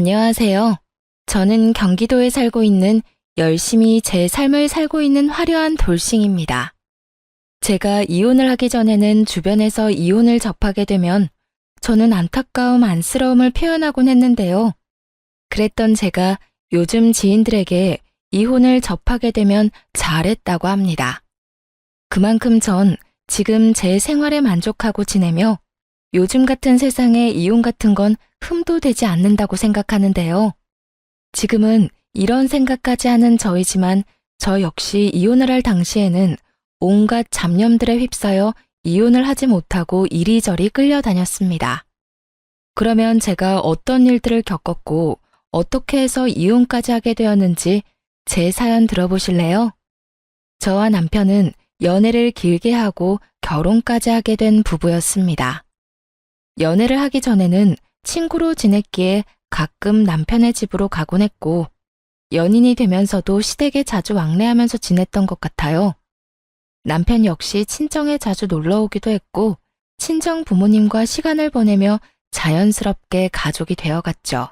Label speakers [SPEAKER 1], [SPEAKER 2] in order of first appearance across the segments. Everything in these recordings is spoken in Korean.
[SPEAKER 1] 안녕하세요. 저는 경기도에 살고 있는 열심히 제 삶을 살고 있는 화려한 돌싱입니다. 제가 이혼을 하기 전에는 주변에서 이혼을 접하게 되면 저는 안타까움, 안쓰러움을 표현하곤 했는데요. 그랬던 제가 요즘 지인들에게 이혼을 접하게 되면 잘했다고 합니다. 그만큼 전 지금 제 생활에 만족하고 지내며 요즘 같은 세상에 이혼 같은 건 흠도 되지 않는다고 생각하는데요. 지금은 이런 생각까지 하는 저이지만 저 역시 이혼을 할 당시에는 온갖 잡념들에 휩싸여 이혼을 하지 못하고 이리저리 끌려다녔습니다. 그러면 제가 어떤 일들을 겪었고 어떻게 해서 이혼까지 하게 되었는지 제 사연 들어보실래요? 저와 남편은 연애를 길게 하고 결혼까지 하게 된 부부였습니다. 연애를 하기 전에는 친구로 지냈기에 가끔 남편의 집으로 가곤 했고 연인이 되면서도 시댁에 자주 왕래하면서 지냈던 것 같아요. 남편 역시 친정에 자주 놀러 오기도 했고 친정 부모님과 시간을 보내며 자연스럽게 가족이 되어갔죠.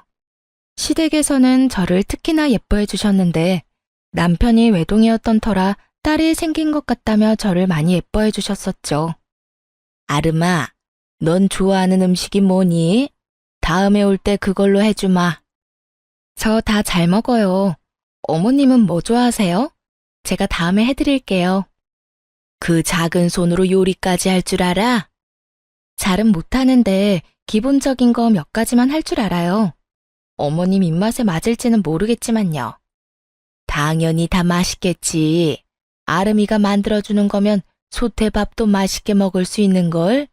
[SPEAKER 1] 시댁에서는 저를 특히나 예뻐해 주셨는데 남편이 외동이었던 터라 딸이 생긴 것 같다며 저를 많이 예뻐해 주셨었죠. 아름아, 넌 좋아하는 음식이 뭐니? 다음에 올 때 그걸로 해주마. 저 다 잘 먹어요. 어머님은 뭐 좋아하세요? 제가 다음에 해드릴게요. 그 작은 손으로 요리까지 할 줄 알아? 잘은 못하는데 기본적인 거 몇 가지만 할 줄 알아요. 어머님 입맛에 맞을지는 모르겠지만요. 당연히 다 맛있겠지. 아름이가 만들어주는 거면 소태밥도 맛있게 먹을 수 있는걸?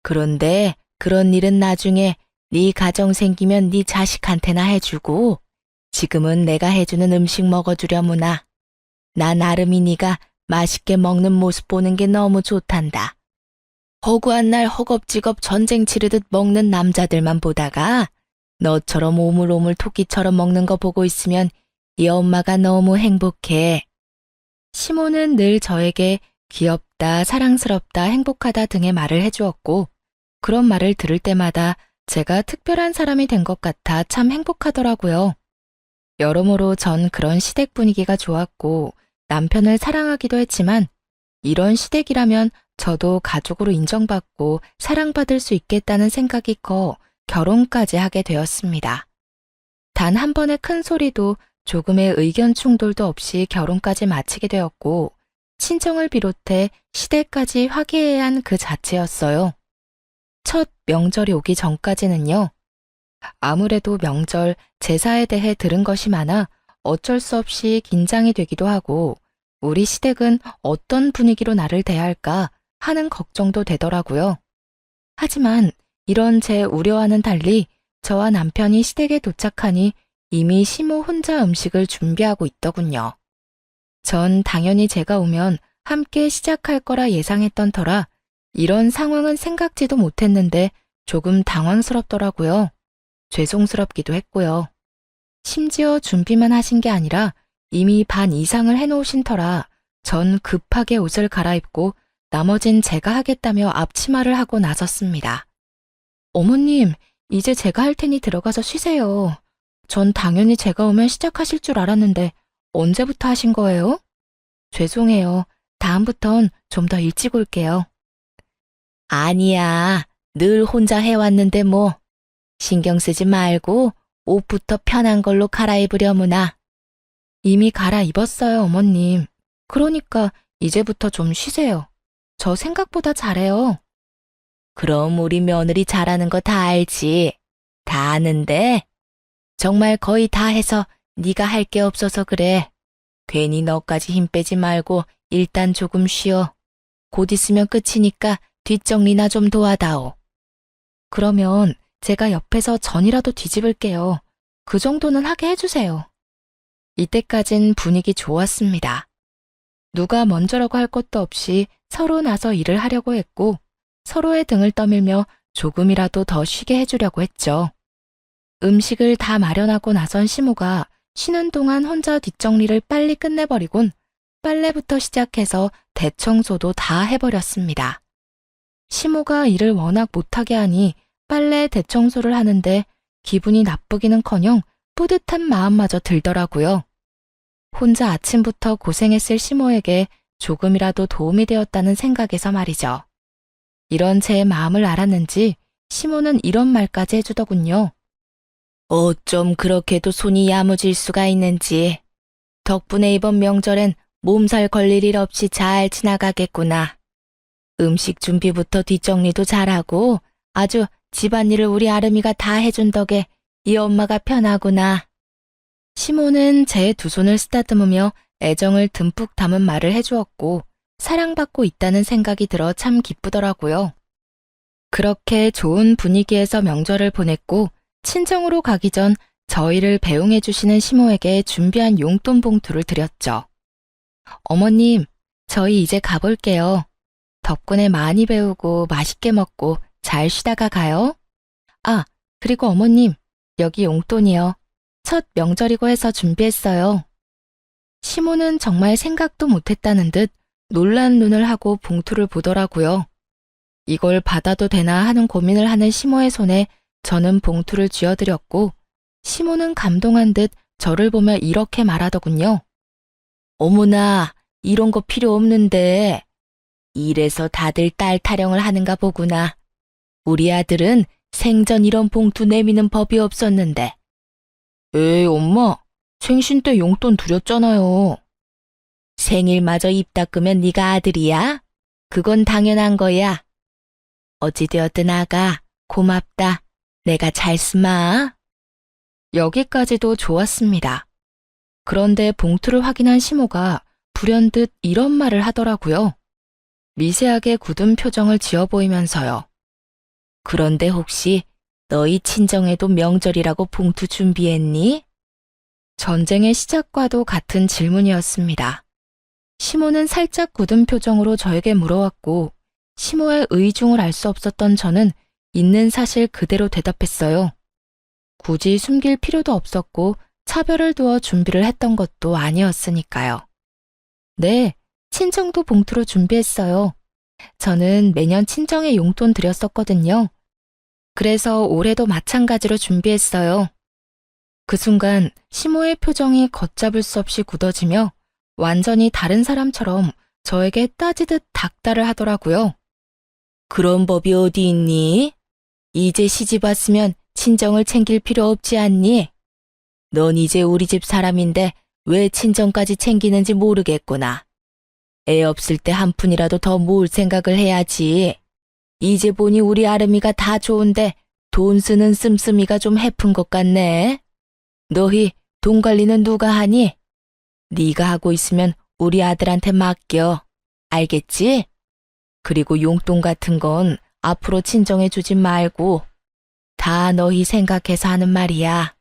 [SPEAKER 1] 그런데 그런 일은 나중에 네 가정 생기면 네 자식한테나 해주고 지금은 내가 해주는 음식 먹어주려무나. 난 아름이 네가 맛있게 먹는 모습 보는 게 너무 좋단다. 허구한 날 허겁지겁 전쟁 치르듯 먹는 남자들만 보다가 너처럼 오물오물 토끼처럼 먹는 거 보고 있으면 이 엄마가 너무 행복해. 시모는 늘 저에게 귀엽다, 사랑스럽다, 행복하다 등의 말을 해주었고 그런 말을 들을 때마다 제가 특별한 사람이 된 것 같아 참 행복하더라고요. 여러모로 전 그런 시댁 분위기가 좋았고 남편을 사랑하기도 했지만 이런 시댁이라면 저도 가족으로 인정받고 사랑받을 수 있겠다는 생각이 커 결혼까지 하게 되었습니다. 단 한 번의 큰 소리도 조금의 의견 충돌도 없이 결혼까지 마치게 되었고 친정을 비롯해 시댁까지 화기애애한 그 자체였어요. 첫 명절이 오기 전까지는요. 아무래도 명절, 제사에 대해 들은 것이 많아 어쩔 수 없이 긴장이 되기도 하고 우리 시댁은 어떤 분위기로 나를 대할까 하는 걱정도 되더라고요. 하지만 이런 제 우려와는 달리 저와 남편이 시댁에 도착하니 이미 시모 혼자 음식을 준비하고 있더군요. 전 당연히 제가 오면 함께 시작할 거라 예상했던 터라 이런 상황은 생각지도 못했는데 조금 당황스럽더라고요. 죄송스럽기도 했고요. 심지어 준비만 하신 게 아니라 이미 반 이상을 해놓으신 터라 전 급하게 옷을 갈아입고 나머진 제가 하겠다며 앞치마를 하고 나섰습니다. 어머님, 이제 제가 할 테니 들어가서 쉬세요. 전 당연히 제가 오면 시작하실 줄 알았는데 언제부터 하신 거예요? 죄송해요. 다음부턴 좀 더 일찍 올게요. 아니야. 늘 혼자 해왔는데 뭐. 신경 쓰지 말고 옷부터 편한 걸로 갈아입으려무나. 이미 갈아입었어요, 어머님. 그러니까 이제부터 좀 쉬세요. 저 생각보다 잘해요. 그럼 우리 며느리 잘하는 거 다 알지. 다 아는데. 정말 거의 다 해서 네가 할 게 없어서 그래. 괜히 너까지 힘 빼지 말고 일단 조금 쉬어. 곧 있으면 끝이니까 뒷정리나 좀 도와다오. 그러면 제가 옆에서 전이라도 뒤집을게요. 그 정도는 하게 해주세요. 이때까진 분위기 좋았습니다. 누가 먼저라고 할 것도 없이 서로 나서 일을 하려고 했고 서로의 등을 떠밀며 조금이라도 더 쉬게 해주려고 했죠. 음식을 다 마련하고 나선 시모가 쉬는 동안 혼자 뒷정리를 빨리 끝내버리곤 빨래부터 시작해서 대청소도 다 해버렸습니다. 시모가 일을 워낙 못하게 하니 빨래 대청소를 하는데 기분이 나쁘기는커녕 뿌듯한 마음마저 들더라고요. 혼자 아침부터 고생했을 시모에게 조금이라도 도움이 되었다는 생각에서 말이죠. 이런 제 마음을 알았는지 시모는 이런 말까지 해주더군요. 어쩜 그렇게도 손이 야무질 수가 있는지. 덕분에 이번 명절엔 몸살 걸릴 일 없이 잘 지나가겠구나. 음식 준비부터 뒷정리도 잘하고 아주 집안일을 우리 아름이가 다 해준 덕에 이 엄마가 편하구나. 시모는 제 두 손을 쓰다듬으며 애정을 듬뿍 담은 말을 해주었고 사랑받고 있다는 생각이 들어 참 기쁘더라고요. 그렇게 좋은 분위기에서 명절을 보냈고 친정으로 가기 전 저희를 배웅해 주시는 시모에게 준비한 용돈 봉투를 드렸죠. 어머님, 저희 이제 가볼게요. 덕분에 많이 배우고 맛있게 먹고 잘 쉬다가 가요. 아, 그리고 어머님, 여기 용돈이요. 첫 명절이고 해서 준비했어요. 시모는 정말 생각도 못했다는 듯 놀란 눈을 하고 봉투를 보더라고요. 이걸 받아도 되나 하는 고민을 하는 시모의 손에 저는 봉투를 쥐어드렸고 시모는 감동한 듯 저를 보며 이렇게 말하더군요. 어머나, 이런 거 필요 없는데. 이래서 다들 딸 타령을 하는가 보구나. 우리 아들은 생전 이런 봉투 내미는 법이 없었는데. 에이, 엄마, 생신 때 용돈 드렸잖아요. 생일마저 입 닦으면 네가 아들이야? 그건 당연한 거야. 어찌되었든 아가, 고맙다. 내가 잘 쓰마. 여기까지도 좋았습니다. 그런데 봉투를 확인한 시모가 불현듯 이런 말을 하더라고요. 미세하게 굳은 표정을 지어 보이면서요. 그런데 혹시 너희 친정에도 명절이라고 봉투 준비했니? 전쟁의 시작과도 같은 질문이었습니다. 시모는 살짝 굳은 표정으로 저에게 물어왔고 시모의 의중을 알 수 없었던 저는 있는 사실 그대로 대답했어요. 굳이 숨길 필요도 없었고 차별을 두어 준비를 했던 것도 아니었으니까요. 네, 친정도 봉투로 준비했어요. 저는 매년 친정에 용돈 드렸었거든요. 그래서 올해도 마찬가지로 준비했어요. 그 순간 시모의 표정이 걷잡을 수 없이 굳어지며 완전히 다른 사람처럼 저에게 따지듯 닥달을 하더라고요. 그런 법이 어디 있니? 이제 시집 왔으면 친정을 챙길 필요 없지 않니? 넌 이제 우리 집 사람인데 왜 친정까지 챙기는지 모르겠구나. 애 없을 때 한 푼이라도 더 모을 생각을 해야지. 이제 보니 우리 아름이가 다 좋은데 돈 쓰는 씀씀이가 좀 해픈 것 같네. 너희 돈 관리는 누가 하니? 네가 하고 있으면 우리 아들한테 맡겨. 알겠지? 그리고 용돈 같은 건 앞으로 친정에 주지 말고 다 너희 생각해서 하는 말이야.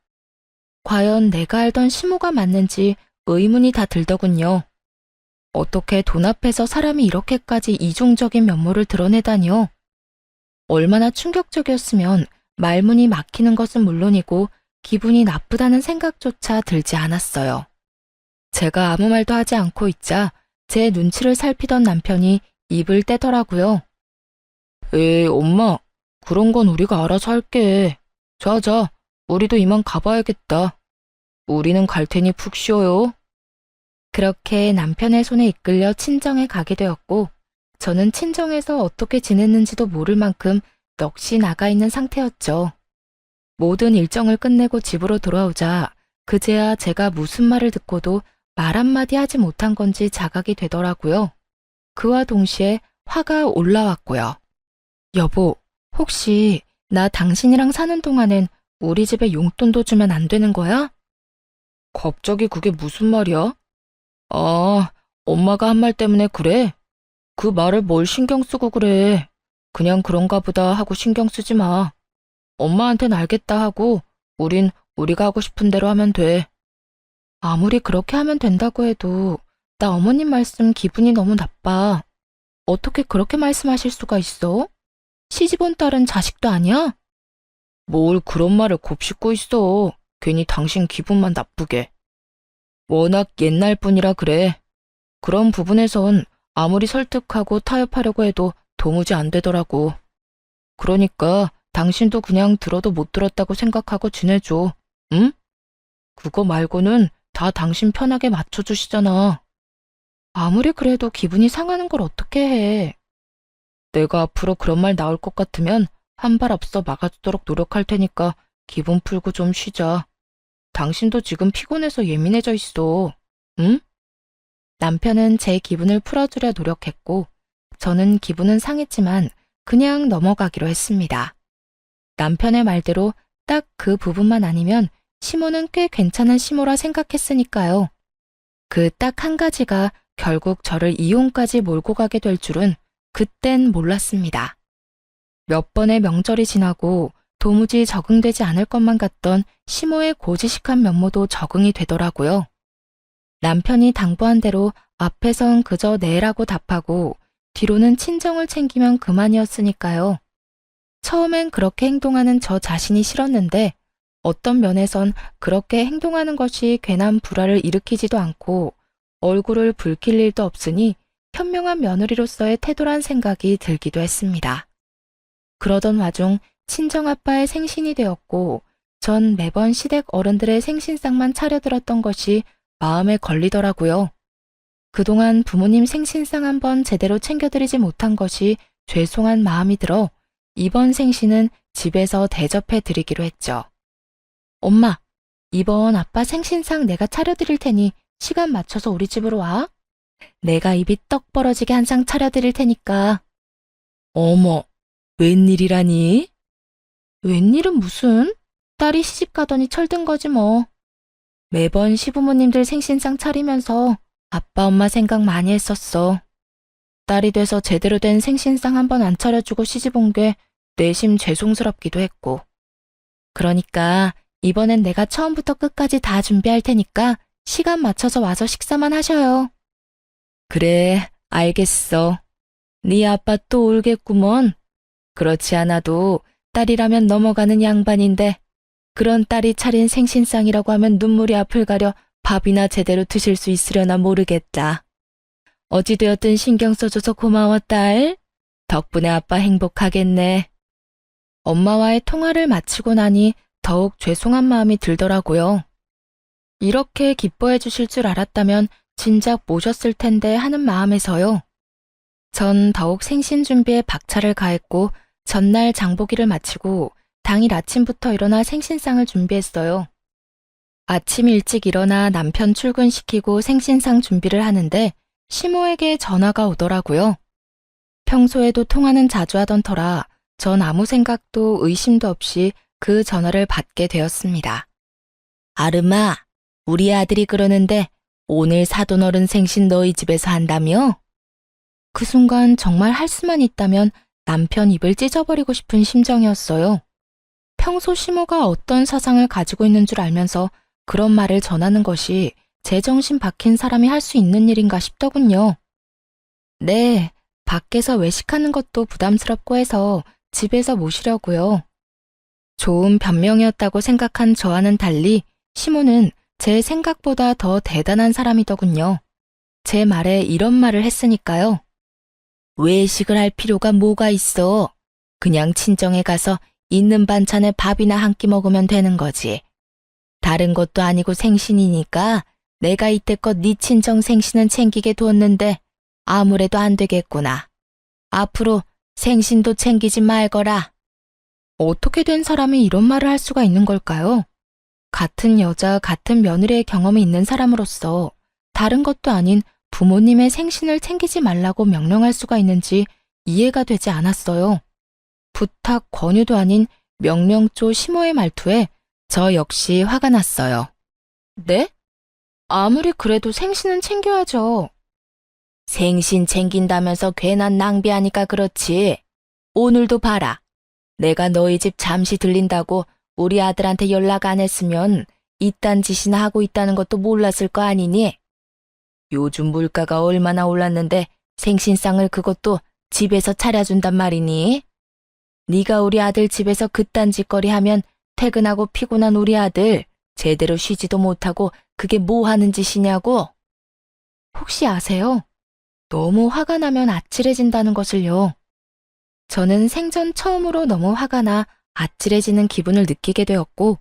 [SPEAKER 1] 과연 내가 알던 시모가 맞는지 의문이 다 들더군요. 어떻게 돈 앞에서 사람이 이렇게까지 이중적인 면모를 드러내다니요. 얼마나 충격적이었으면 말문이 막히는 것은 물론이고 기분이 나쁘다는 생각조차 들지 않았어요. 제가 아무 말도 하지 않고 있자 제 눈치를 살피던 남편이 입을 떼더라고요. 에이, 엄마, 그런 건 우리가 알아서 할게. 자, 우리도 이만 가봐야겠다. 우리는 갈 테니 푹 쉬어요. 그렇게 남편의 손에 이끌려 친정에 가게 되었고 저는 친정에서 어떻게 지냈는지도 모를 만큼 넋이 나가 있는 상태였죠. 모든 일정을 끝내고 집으로 돌아오자 그제야 제가 무슨 말을 듣고도 말 한마디 하지 못한 건지 자각이 되더라고요. 그와 동시에 화가 올라왔고요. 여보, 혹시 나 당신이랑 사는 동안엔 우리 집에 용돈도 주면 안 되는 거야? 갑자기 그게 무슨 말이야? 아, 엄마가 한 말 때문에 그래? 그 말을 뭘 신경 쓰고 그래. 그냥 그런가 보다 하고 신경 쓰지 마. 엄마한텐 알겠다 하고 우린 우리가 하고 싶은 대로 하면 돼. 아무리 그렇게 하면 된다고 해도 나 어머님 말씀 기분이 너무 나빠. 어떻게 그렇게 말씀하실 수가 있어? 시집온 딸은 자식도 아니야? 뭘 그런 말을 곱씹고 있어. 괜히 당신 기분만 나쁘게. 워낙 옛날 분이라 그래. 그런 부분에선 아무리 설득하고 타협하려고 해도 도무지 안 되더라고. 그러니까 당신도 그냥 들어도 못 들었다고 생각하고 지내줘. 응? 그거 말고는 다 당신 편하게 맞춰주시잖아. 아무리 그래도 기분이 상하는 걸 어떻게 해. 내가 앞으로 그런 말 나올 것 같으면 한 발 앞서 막아주도록 노력할 테니까 기분 풀고 좀 쉬자. 당신도 지금 피곤해서 예민해져 있어. 응? 남편은 제 기분을 풀어주려 노력했고, 저는 기분은 상했지만 그냥 넘어가기로 했습니다. 남편의 말대로 딱 그 부분만 아니면 시모는 꽤 괜찮은 시모라 생각했으니까요. 그 딱 한 가지가 결국 저를 이혼까지 몰고 가게 될 줄은 그땐 몰랐습니다. 몇 번의 명절이 지나고 도무지 적응되지 않을 것만 같던 시모의 고지식한 면모도 적응이 되더라고요. 남편이 당부한 대로 앞에선 그저 네라고 답하고 뒤로는 친정을 챙기면 그만이었으니까요. 처음엔 그렇게 행동하는 저 자신이 싫었는데 어떤 면에선 그렇게 행동하는 것이 괜한 불화를 일으키지도 않고 얼굴을 붉힐 일도 없으니 현명한 며느리로서의 태도란 생각이 들기도 했습니다. 그러던 와중 친정아빠의 생신이 되었고 전 매번 시댁 어른들의 생신상만 차려들었던 것이 마음에 걸리더라고요. 그동안 부모님 생신상 한번 제대로 챙겨드리지 못한 것이 죄송한 마음이 들어 이번 생신은 집에서 대접해 드리기로 했죠. 엄마, 이번 아빠 생신상 내가 차려드릴 테니 시간 맞춰서 우리 집으로 와. 내가 입이 떡 벌어지게 한 상 차려드릴 테니까. 어머, 웬일이라니? 웬일은 무슨? 딸이 시집 가더니 철든 거지 뭐. 매번 시부모님들 생신상 차리면서 아빠 엄마 생각 많이 했었어. 딸이 돼서 제대로 된 생신상 한번 안 차려주고 시집 온 게 내심 죄송스럽기도 했고. 그러니까 이번엔 내가 처음부터 끝까지 다 준비할 테니까 시간 맞춰서 와서 식사만 하셔요. 그래, 알겠어. 네 아빠 또 울겠구먼. 그렇지 않아도 딸이라면 넘어가는 양반인데 그런 딸이 차린 생신상이라고 하면 눈물이 앞을 가려 밥이나 제대로 드실 수 있으려나 모르겠다. 어찌되었든 신경 써줘서 고마워, 딸. 덕분에 아빠 행복하겠네. 엄마와의 통화를 마치고 나니 더욱 죄송한 마음이 들더라고요. 이렇게 기뻐해 주실 줄 알았다면 진작 모셨을 텐데 하는 마음에서요. 전 더욱 생신 준비에 박차를 가했고 전날 장보기를 마치고 당일 아침부터 일어나 생신상을 준비했어요. 아침 일찍 일어나 남편 출근시키고 생신상 준비를 하는데 시모에게 전화가 오더라고요. 평소에도 통화는 자주 하던 터라 전 아무 생각도 의심도 없이 그 전화를 받게 되었습니다. 아름아, 우리 아들이 그러는데 오늘 사돈어른 생신 너희 집에서 한다며? 그 순간 정말 할 수만 있다면 남편 입을 찢어버리고 싶은 심정이었어요. 평소 시모가 어떤 사상을 가지고 있는 줄 알면서 그런 말을 전하는 것이 제정신 박힌 사람이 할 수 있는 일인가 싶더군요. 네, 밖에서 외식하는 것도 부담스럽고 해서 집에서 모시려고요. 좋은 변명이었다고 생각한 저와는 달리 시모는 제 생각보다 더 대단한 사람이더군요. 제 말에 이런 말을 했으니까요. 외식을 할 필요가 뭐가 있어. 그냥 친정에 가서 있는 반찬에 밥이나 한 끼 먹으면 되는 거지. 다른 것도 아니고 생신이니까 내가 이때껏 네 친정 생신은 챙기게 뒀는데 아무래도 안 되겠구나. 앞으로 생신도 챙기지 말거라. 어떻게 된 사람이 이런 말을 할 수가 있는 걸까요? 같은 여자, 같은 며느리의 경험이 있는 사람으로서 다른 것도 아닌 부모님의 생신을 챙기지 말라고 명령할 수가 있는지 이해가 되지 않았어요. 부탁, 권유도 아닌 명령조 시모의 말투에 저 역시 화가 났어요. 네? 아무리 그래도 생신은 챙겨야죠. 생신 챙긴다면서 괜한 낭비하니까 그렇지. 오늘도 봐라. 내가 너희 집 잠시 들린다고 우리 아들한테 연락 안 했으면 이딴 짓이나 하고 있다는 것도 몰랐을 거 아니니? 요즘 물가가 얼마나 올랐는데 생신상을 그것도 집에서 차려준단 말이니? 네가 우리 아들 집에서 그딴 짓거리 하면 퇴근하고 피곤한 우리 아들 제대로 쉬지도 못하고 그게 뭐 하는 짓이냐고? 혹시 아세요? 너무 화가 나면 아찔해진다는 것을요. 저는 생전 처음으로 너무 화가 나 아찔해지는 기분을 느끼게 되었고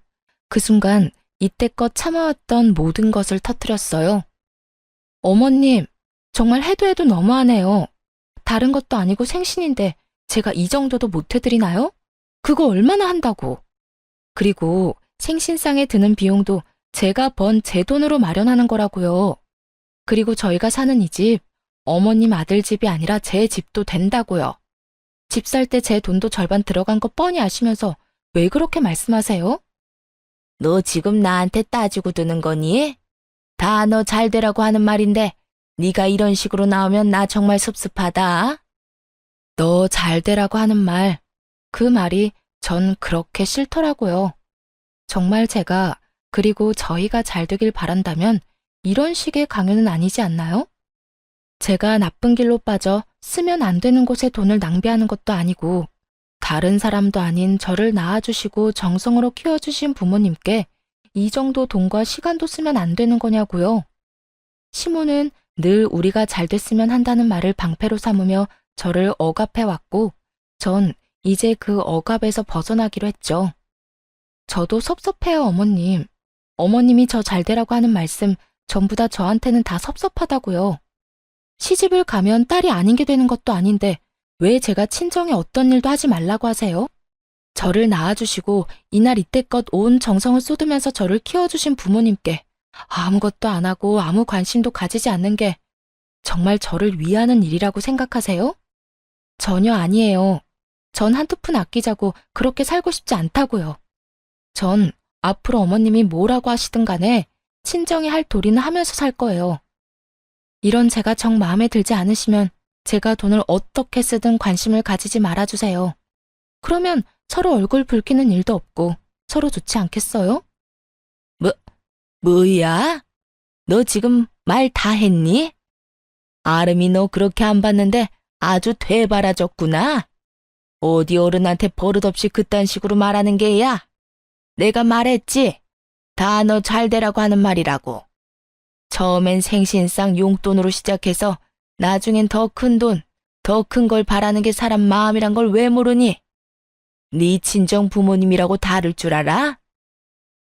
[SPEAKER 1] 그 순간 이때껏 참아왔던 모든 것을 터뜨렸어요. 어머님, 정말 해도 해도 너무하네요. 다른 것도 아니고 생신인데 제가 이 정도도 못 해드리나요? 그거 얼마나 한다고. 그리고 생신상에 드는 비용도 제가 번 제 돈으로 마련하는 거라고요. 그리고 저희가 사는 이 집, 어머님 아들 집이 아니라 제 집도 된다고요. 집 살 때 제 돈도 절반 들어간 거 뻔히 아시면서 왜 그렇게 말씀하세요? 너 지금 나한테 따지고 드는 거니? 다 너 잘 되라고 하는 말인데 네가 이런 식으로 나오면 나 정말 섭섭하다. 너 잘 되라고 하는 말, 그 말이 전 그렇게 싫더라고요. 정말 제가 그리고 저희가 잘 되길 바란다면 이런 식의 강요는 아니지 않나요? 제가 나쁜 길로 빠져 쓰면 안 되는 곳에 돈을 낭비하는 것도 아니고 다른 사람도 아닌 저를 낳아주시고 정성으로 키워주신 부모님께 이 정도 돈과 시간도 쓰면 안 되는 거냐고요. 시모는 늘 우리가 잘 됐으면 한다는 말을 방패로 삼으며 저를 억압해왔고 전 이제 그 억압에서 벗어나기로 했죠. 저도 섭섭해요, 어머님. 어머님이 저 잘 되라고 하는 말씀 전부 다 저한테는 다 섭섭하다고요. 시집을 가면 딸이 아닌 게 되는 것도 아닌데 왜 제가 친정에 어떤 일도 하지 말라고 하세요? 저를 낳아주시고 이날 이때껏 온 정성을 쏟으면서 저를 키워주신 부모님께 아무것도 안 하고 아무 관심도 가지지 않는 게 정말 저를 위하는 일이라고 생각하세요? 전혀 아니에요. 전 한두 푼 아끼자고 그렇게 살고 싶지 않다고요. 전 앞으로 어머님이 뭐라고 하시든 간에 친정이 할 도리는 하면서 살 거예요. 이런 제가 정 마음에 들지 않으시면 제가 돈을 어떻게 쓰든 관심을 가지지 말아주세요. 그러면 서로 얼굴 붉히는 일도 없고 서로 좋지 않겠어요? 뭐야? 너 지금 말 다 했니? 아름이 너 그렇게 안 봤는데 아주 되바라졌구나. 어디 어른한테 버릇없이 그딴 식으로 말하는 게야? 내가 말했지? 다 너 잘 되라고 하는 말이라고. 처음엔 생신상 용돈으로 시작해서 나중엔 더 큰 돈, 더 큰 걸 바라는 게 사람 마음이란 걸 왜 모르니? 네 친정 부모님이라고 다를 줄 알아?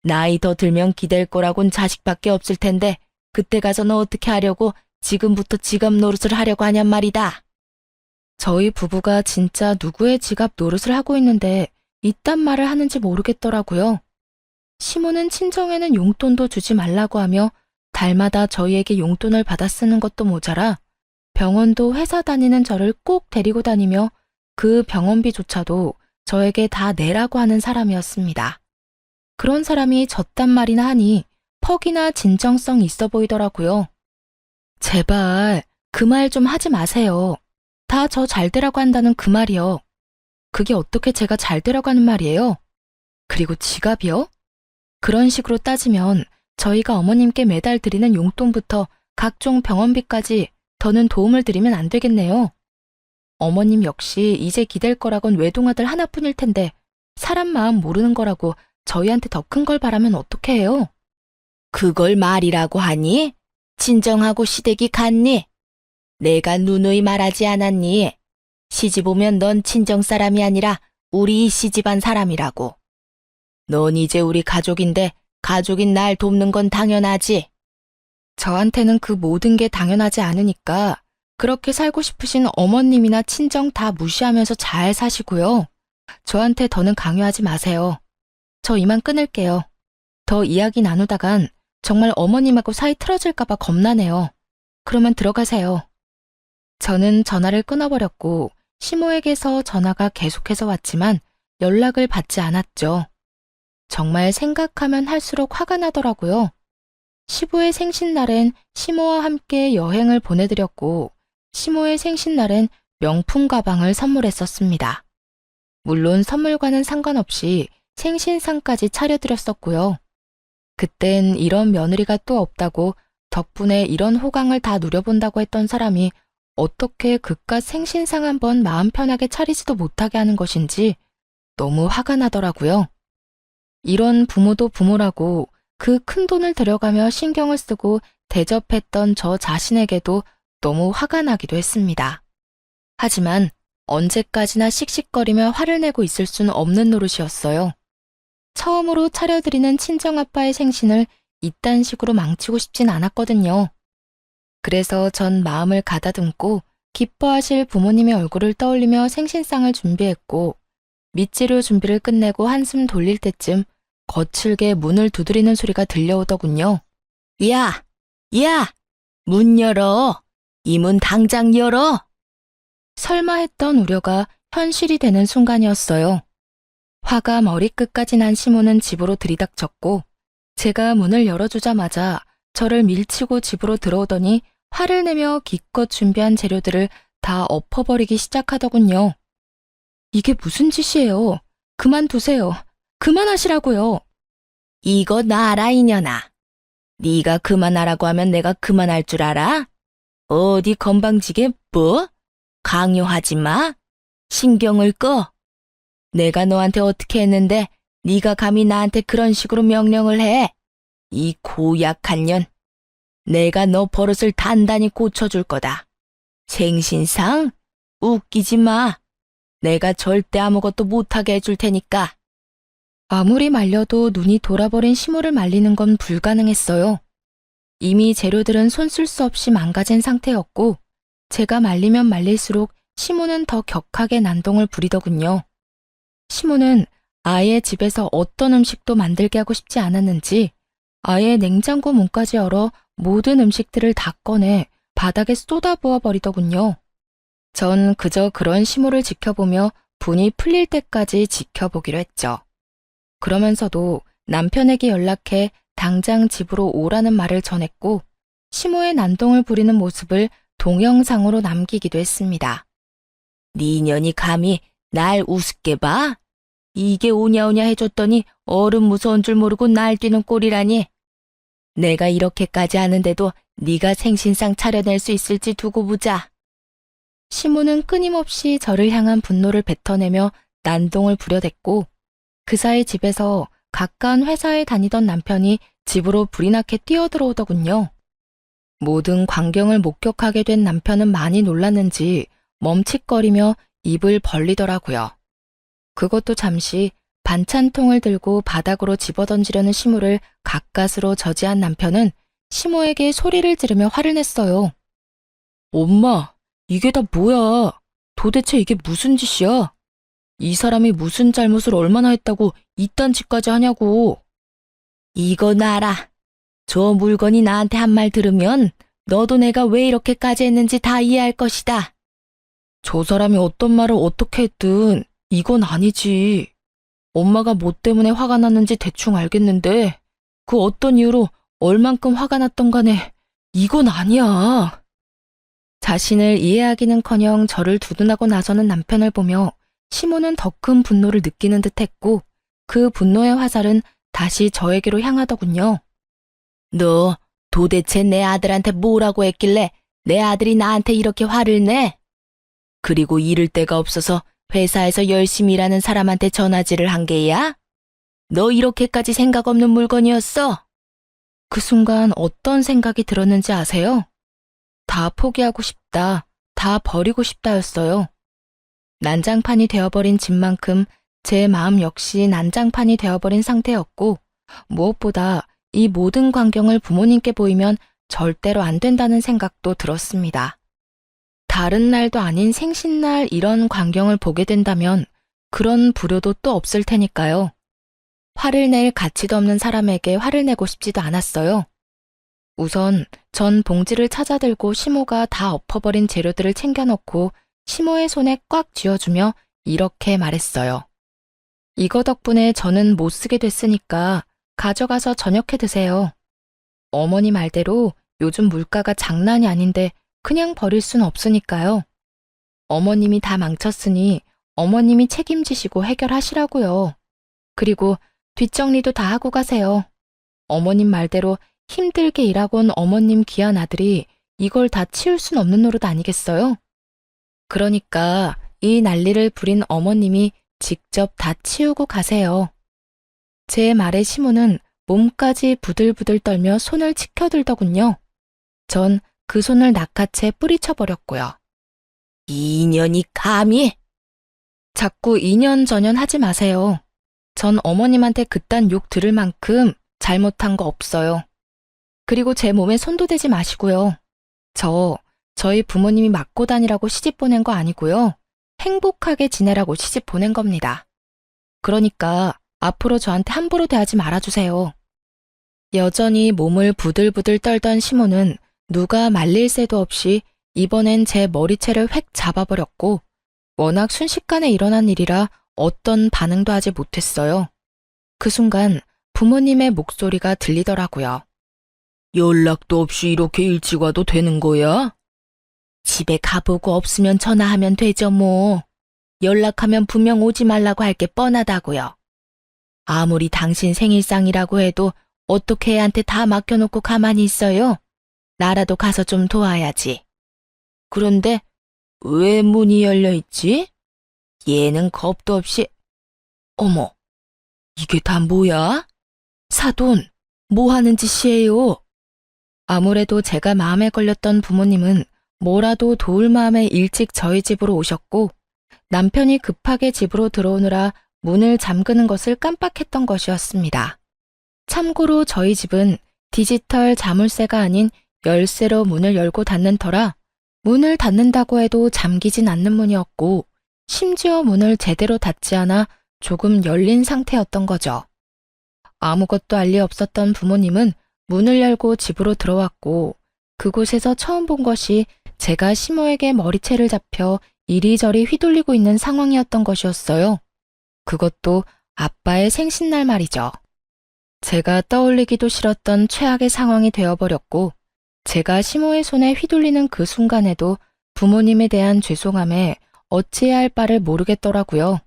[SPEAKER 1] 나이 더 들면 기댈 거라곤 자식밖에 없을 텐데 그때 가서 너 어떻게 하려고 지금부터 지갑 노릇을 하려고 하냔 말이다. 저희 부부가 진짜 누구의 지갑 노릇을 하고 있는데 이딴 말을 하는지 모르겠더라고요. 시모는 친정에는 용돈도 주지 말라고 하며 달마다 저희에게 용돈을 받아 쓰는 것도 모자라 병원도 회사 다니는 저를 꼭 데리고 다니며 그 병원비조차도 저에게 다 내라고 하는 사람이었습니다. 그런 사람이 저딴 말이나 하니 퍽이나 진정성 있어 보이더라고요. 제발 그 말 좀 하지 마세요. 다 저 잘 되라고 한다는 그 말이요. 그게 어떻게 제가 잘 되라고 하는 말이에요? 그리고 지갑이요? 그런 식으로 따지면 저희가 어머님께 매달 드리는 용돈부터 각종 병원비까지 더는 도움을 드리면 안 되겠네요. 어머님 역시 이제 기댈 거라곤 외동아들 하나뿐일 텐데 사람 마음 모르는 거라고 저희한테 더 큰 걸 바라면 어떻게 해요? 그걸 말이라고 하니? 친정하고 시댁이 같니? 내가 누누이 말하지 않았니? 시집 오면 넌 친정 사람이 아니라 우리 이 시집안 사람이라고. 넌 이제 우리 가족인데 가족인 날 돕는 건 당연하지. 저한테는 그 모든 게 당연하지 않으니까 그렇게 살고 싶으신 어머님이나 친정 다 무시하면서 잘 사시고요. 저한테 더는 강요하지 마세요. 저 이만 끊을게요. 더 이야기 나누다간 정말 어머님하고 사이 틀어질까봐 겁나네요. 그러면 들어가세요. 저는 전화를 끊어버렸고 시모에게서 전화가 계속해서 왔지만 연락을 받지 않았죠. 정말 생각하면 할수록 화가 나더라고요. 시부의 생신날엔 시모와 함께 여행을 보내드렸고 시모의 생신날엔 명품 가방을 선물했었습니다. 물론 선물과는 상관없이 생신상까지 차려드렸었고요. 그땐 이런 며느리가 또 없다고 덕분에 이런 호강을 다 누려본다고 했던 사람이 어떻게 그깟 생신상 한번 마음 편하게 차리지도 못하게 하는 것인지 너무 화가 나더라고요. 이런 부모도 부모라고 그 큰 돈을 들여가며 신경을 쓰고 대접했던 저 자신에게도 너무 화가 나기도 했습니다. 하지만 언제까지나 씩씩거리며 화를 내고 있을 순 없는 노릇이었어요. 처음으로 차려드리는 친정아빠의 생신을 이딴 식으로 망치고 싶진 않았거든요. 그래서 전 마음을 가다듬고 기뻐하실 부모님의 얼굴을 떠올리며 생신상을 준비했고, 밑재료 준비를 끝내고 한숨 돌릴 때쯤 거칠게 문을 두드리는 소리가 들려오더군요. 야! 야! 문 열어! 이 문 당장 열어! 설마 했던 우려가 현실이 되는 순간이었어요. 화가 머리끝까지 난 시모는 집으로 들이닥쳤고, 제가 문을 열어주자마자 저를 밀치고 집으로 들어오더니 화를 내며 기껏 준비한 재료들을 다 엎어버리기 시작하더군요. 이게 무슨 짓이에요? 그만두세요. 그만하시라고요. 이거 놔라 이년아. 네가 그만하라고 하면 내가 그만할 줄 알아? 어디 건방지게 뭐? 강요하지 마. 신경을 꺼. 내가 너한테 어떻게 했는데 네가 감히 나한테 그런 식으로 명령을 해. 이 고약한 년. 내가 너 버릇을 단단히 고쳐줄 거다. 생신상? 웃기지 마. 내가 절대 아무것도 못하게 해줄 테니까. 아무리 말려도 눈이 돌아버린 시모를 말리는 건 불가능했어요. 이미 재료들은 손 쓸 수 없이 망가진 상태였고, 제가 말리면 말릴수록 시모는 더 격하게 난동을 부리더군요. 시모는 아예 집에서 어떤 음식도 만들게 하고 싶지 않았는지 아예 냉장고 문까지 열어 모든 음식들을 다 꺼내 바닥에 쏟아부어 버리더군요. 전 그저 그런 시모를 지켜보며 분이 풀릴 때까지 지켜보기로 했죠. 그러면서도 남편에게 연락해 당장 집으로 오라는 말을 전했고, 시모의 난동을 부리는 모습을 동영상으로 남기기도 했습니다. 네 년이 감히 날 우습게 봐? 이게 오냐오냐 해줬더니 어른 무서운 줄 모르고 날뛰는 꼴이라니. 내가 이렇게까지 하는데도 네가 생신상 차려낼 수 있을지 두고 보자. 시모는 끊임없이 저를 향한 분노를 뱉어내며 난동을 부려댔고, 그 사이 집에서 가까운 회사에 다니던 남편이 집으로 불이 나게 뛰어들어오더군요. 모든 광경을 목격하게 된 남편은 많이 놀랐는지 멈칫거리며 입을 벌리더라고요. 그것도 잠시 반찬통을 들고 바닥으로 집어던지려는 시모를 가까스로 저지한 남편은 시모에게 소리를 지르며 화를 냈어요. 엄마, 이게 다 뭐야? 도대체 이게 무슨 짓이야? 이 사람이 무슨 잘못을 얼마나 했다고 이딴 짓까지 하냐고. 이거 놔라. 저 물건이 나한테 한 말 들으면 너도 내가 왜 이렇게까지 했는지 다 이해할 것이다. 저 사람이 어떤 말을 어떻게 했든 이건 아니지. 엄마가 뭐 때문에 화가 났는지 대충 알겠는데 그 어떤 이유로 얼만큼 화가 났던 간에 이건 아니야. 자신을 이해하기는커녕 저를 두둔하고 나서는 남편을 보며 시모는 더 큰 분노를 느끼는 듯했고, 그 분노의 화살은 다시 저에게로 향하더군요. 너 도대체 내 아들한테 뭐라고 했길래 내 아들이 나한테 이렇게 화를 내? 그리고 이를 데가 없어서 회사에서 열심히 일하는 사람한테 전화질을 한 게야? 너 이렇게까지 생각 없는 물건이었어? 그 순간 어떤 생각이 들었는지 아세요? 다 포기하고 싶다, 다 버리고 싶다였어요. 난장판이 되어버린 집만큼 제 마음 역시 난장판이 되어버린 상태였고, 무엇보다 이 모든 광경을 부모님께 보이면 절대로 안 된다는 생각도 들었습니다. 다른 날도 아닌 생신날 이런 광경을 보게 된다면 그런 불효도 또 없을 테니까요. 화를 낼 가치도 없는 사람에게 화를 내고 싶지도 않았어요. 우선 전 봉지를 찾아들고 시모가 다 엎어버린 재료들을 챙겨넣고 시모의 손에 꽉 쥐어주며 이렇게 말했어요. 이거 덕분에 저는 못 쓰게 됐으니까 가져가서 저녁해 드세요. 어머니 말대로 요즘 물가가 장난이 아닌데 그냥 버릴 순 없으니까요. 어머님이 다 망쳤으니 어머님이 책임지시고 해결하시라고요. 그리고 뒷정리도 다 하고 가세요. 어머님 말대로 힘들게 일하고 온 어머님 귀한 아들이 이걸 다 치울 순 없는 노릇 아니겠어요? 그러니까 이 난리를 부린 어머님이 직접 다 치우고 가세요. 제 말에 시모는 몸까지 부들부들 떨며 손을 치켜들더군요. 전 그 손을 낚아채 뿌리쳐버렸고요. 2년이 감히? 자꾸 2년 전년 하지 마세요. 전 어머님한테 그딴 욕 들을 만큼 잘못한 거 없어요. 그리고 제 몸에 손도 대지 마시고요. 저희 부모님이 맞고 다니라고 시집 보낸 거 아니고요. 행복하게 지내라고 시집 보낸 겁니다. 그러니까 앞으로 저한테 함부로 대하지 말아주세요. 여전히 몸을 부들부들 떨던 시모는 누가 말릴 새도 없이 이번엔 제 머리채를 획 잡아버렸고 워낙 순식간에 일어난 일이라 어떤 반응도 하지 못했어요. 그 순간 부모님의 목소리가 들리더라고요. 연락도 없이 이렇게 일찍 와도 되는 거야? 집에 가보고 없으면 전화하면 되죠 뭐. 연락하면 분명 오지 말라고 할 게 뻔하다고요. 아무리 당신 생일상이라고 해도 어떻게 애한테 다 맡겨놓고 가만히 있어요? 나라도 가서 좀 도와야지. 그런데 왜 문이 열려있지? 얘는 겁도 없이... 어머, 이게 다 뭐야? 사돈, 뭐 하는 짓이에요? 아무래도 제가 마음에 걸렸던 부모님은 뭐라도 도울 마음에 일찍 저희 집으로 오셨고 남편이 급하게 집으로 들어오느라 문을 잠그는 것을 깜빡했던 것이었습니다. 참고로 저희 집은 디지털 자물쇠가 아닌 열쇠로 문을 열고 닫는 터라 문을 닫는다고 해도 잠기진 않는 문이었고 심지어 문을 제대로 닫지 않아 조금 열린 상태였던 거죠. 아무것도 알 리 없었던 부모님은 문을 열고 집으로 들어왔고 그곳에서 처음 본 것이 제가 시모에게 머리채를 잡혀 이리저리 휘둘리고 있는 상황이었던 것이었어요. 그것도 아빠의 생신날 말이죠. 제가 떠올리기도 싫었던 최악의 상황이 되어버렸고 제가 시모의 손에 휘둘리는 그 순간에도 부모님에 대한 죄송함에 어찌해야 할 바를 모르겠더라고요.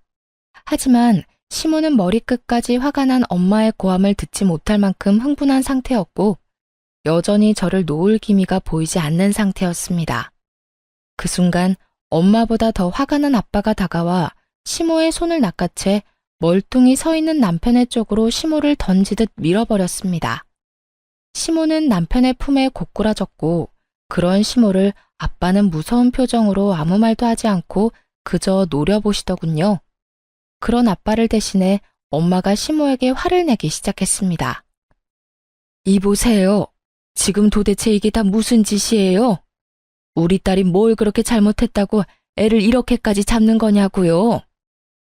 [SPEAKER 1] 하지만 시모는 머리끝까지 화가 난 엄마의 고함을 듣지 못할 만큼 흥분한 상태였고 여전히 저를 놓을 기미가 보이지 않는 상태였습니다. 그 순간 엄마보다 더 화가 난 아빠가 다가와 시모의 손을 낚아채 멀뚱히 서 있는 남편의 쪽으로 시모를 던지듯 밀어버렸습니다. 시모는 남편의 품에 고꾸라졌고 그런 시모를 아빠는 무서운 표정으로 아무 말도 하지 않고 그저 노려보시더군요. 그런 아빠를 대신해 엄마가 시모에게 화를 내기 시작했습니다. 이보세요. 지금 도대체 이게 다 무슨 짓이에요? 우리 딸이 뭘 그렇게 잘못했다고 애를 이렇게까지 잡는 거냐고요?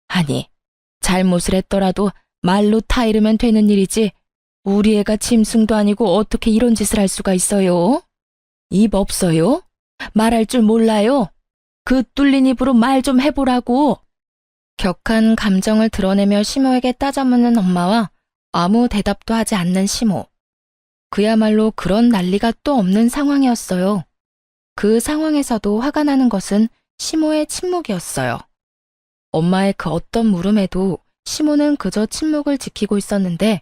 [SPEAKER 1] 아니, 잘못을 했더라도 말로 타이르면 되는 일이지 우리 애가 짐승도 아니고 어떻게 이런 짓을 할 수가 있어요? 입 없어요? 말할 줄 몰라요? 그 뚫린 입으로 말 좀 해보라고. 격한 감정을 드러내며 시모에게 따져묻는 엄마와 아무 대답도 하지 않는 시모. 그야말로 그런 난리가 또 없는 상황이었어요. 그 상황에서도 화가 나는 것은 시모의 침묵이었어요. 엄마의 그 어떤 물음에도 시모는 그저 침묵을 지키고 있었는데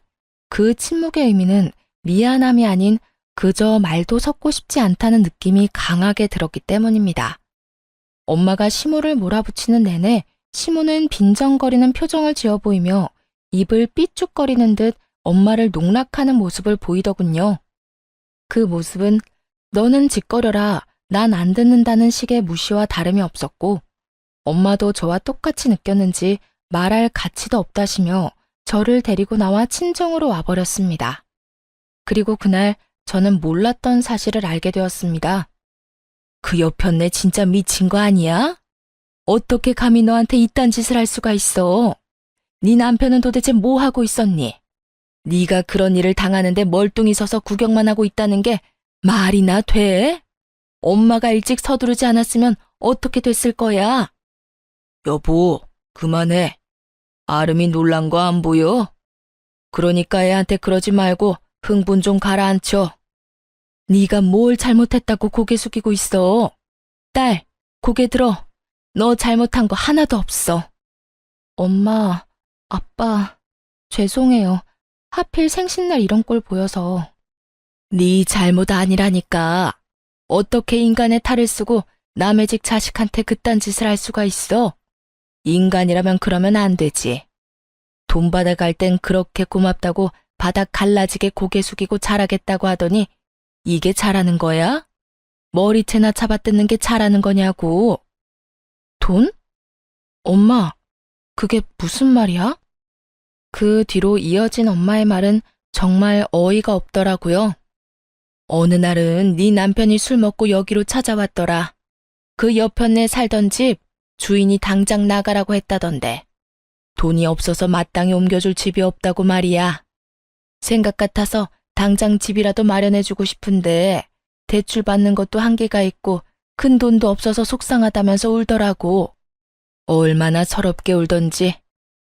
[SPEAKER 1] 그 침묵의 의미는 미안함이 아닌 그저 말도 섞고 싶지 않다는 느낌이 강하게 들었기 때문입니다. 엄마가 시모를 몰아붙이는 내내 시모는 빈정거리는 표정을 지어 보이며 입을 삐죽거리는 듯 엄마를 농락하는 모습을 보이더군요. 그 모습은 너는 짓거려라, 난 안 듣는다는 식의 무시와 다름이 없었고 엄마도 저와 똑같이 느꼈는지 말할 가치도 없다시며 저를 데리고 나와 친정으로 와버렸습니다. 그리고 그날 저는 몰랐던 사실을 알게 되었습니다. 그 여편네 진짜 미친 거 아니야? 어떻게 감히 너한테 이딴 짓을 할 수가 있어? 네 남편은 도대체 뭐 하고 있었니? 네가 그런 일을 당하는데 멀뚱히 서서 구경만 하고 있다는 게 말이나 돼? 엄마가 일찍 서두르지 않았으면 어떻게 됐을 거야? 여보, 그만해. 아름이 놀란 거 안 보여? 그러니까 애한테 그러지 말고 흥분 좀 가라앉혀. 네가 뭘 잘못했다고 고개 숙이고 있어. 딸, 고개 들어. 너 잘못한 거 하나도 없어. 엄마, 아빠, 죄송해요. 하필 생신날 이런 꼴 보여서. 네 잘못 아니라니까. 어떻게 인간의 탈을 쓰고 남의 집 자식한테 그딴 짓을 할 수가 있어? 인간이라면 그러면 안 되지. 돈 받아갈 땐 그렇게 고맙다고 바닥 갈라지게 고개 숙이고 잘하겠다고 하더니 이게 잘하는 거야? 머리채나 잡아뜯는 게 잘하는 거냐고. 돈? 엄마, 그게 무슨 말이야? 그 뒤로 이어진 엄마의 말은 정말 어이가 없더라고요. 어느 날은 네 남편이 술 먹고 여기로 찾아왔더라. 그 옆편에 살던 집 주인이 당장 나가라고 했다던데. 돈이 없어서 마땅히 옮겨줄 집이 없다고 말이야. 생각 같아서 당장 집이라도 마련해주고 싶은데 대출 받는 것도 한계가 있고 큰 돈도 없어서 속상하다면서 울더라고. 얼마나 서럽게 울던지.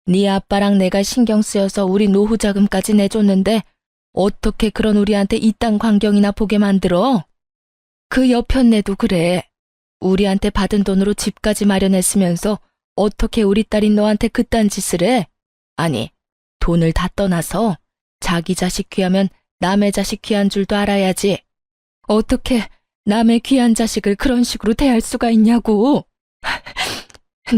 [SPEAKER 1] 네 아빠랑 내가 신경 쓰여서 우리 노후 자금까지 내줬는데 어떻게 그런 우리한테 이딴 광경이나 보게 만들어? 그 옆편네도 그래. 우리한테 받은 돈으로 집까지 마련했으면서 어떻게 우리 딸인 너한테 그딴 짓을 해? 아니, 돈을 다 떠나서 자기 자식 귀하면 남의 자식 귀한 줄도 알아야지. 어떻게 남의 귀한 자식을 그런 식으로 대할 수가 있냐고.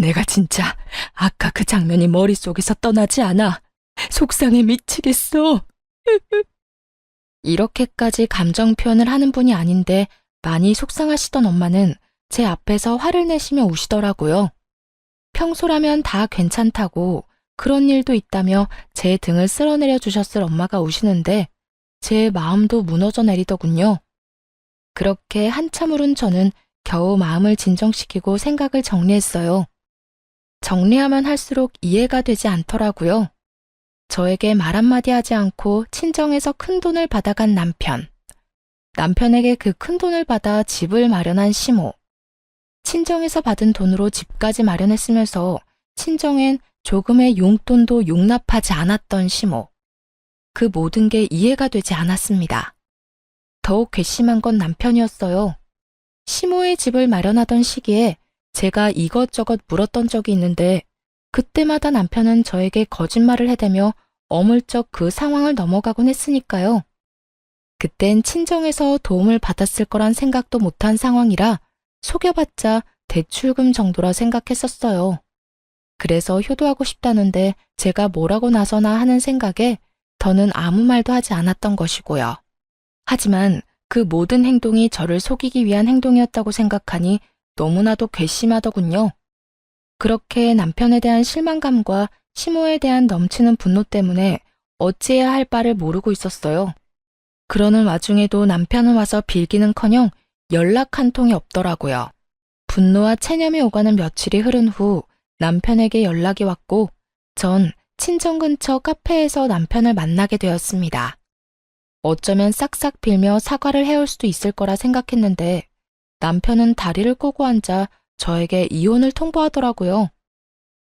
[SPEAKER 1] 내가 진짜 아까 그 장면이 머릿속에서 떠나지 않아. 속상해 미치겠어. 이렇게까지 감정 표현을 하는 분이 아닌데 많이 속상하시던 엄마는 제 앞에서 화를 내시며 우시더라고요. 평소라면 다 괜찮다고 그런 일도 있다며 제 등을 쓸어내려 주셨을 엄마가 우시는데 제 마음도 무너져 내리더군요. 그렇게 한참 울은 저는 겨우 마음을 진정시키고 생각을 정리했어요. 정리하면 할수록 이해가 되지 않더라고요. 저에게 말 한마디 하지 않고 친정에서 큰 돈을 받아간 남편. 남편에게 그 큰 돈을 받아 집을 마련한 시모. 친정에서 받은 돈으로 집까지 마련했으면서 친정엔 조금의 용돈도 용납하지 않았던 시모. 그 모든 게 이해가 되지 않았습니다. 더욱 괘씸한 건 남편이었어요. 시모의 집을 마련하던 시기에 제가 이것저것 물었던 적이 있는데 그때마다 남편은 저에게 거짓말을 해대며 어물쩍 그 상황을 넘어가곤 했으니까요. 그땐 친정에서 도움을 받았을 거란 생각도 못한 상황이라 속여봤자 대출금 정도라 생각했었어요. 그래서 효도하고 싶다는데 제가 뭐라고 나서나 하는 생각에 더는 아무 말도 하지 않았던 것이고요. 하지만 그 모든 행동이 저를 속이기 위한 행동이었다고 생각하니 너무나도 괘씸하더군요. 그렇게 남편에 대한 실망감과 시모에 대한 넘치는 분노 때문에 어찌해야 할 바를 모르고 있었어요. 그러는 와중에도 남편은 와서 빌기는커녕 연락 한 통이 없더라고요. 분노와 체념이 오가는 며칠이 흐른 후 남편에게 연락이 왔고 전 친정 근처 카페에서 남편을 만나게 되었습니다. 어쩌면 싹싹 빌며 사과를 해올 수도 있을 거라 생각했는데 남편은 다리를 꼬고 앉아 저에게 이혼을 통보하더라고요.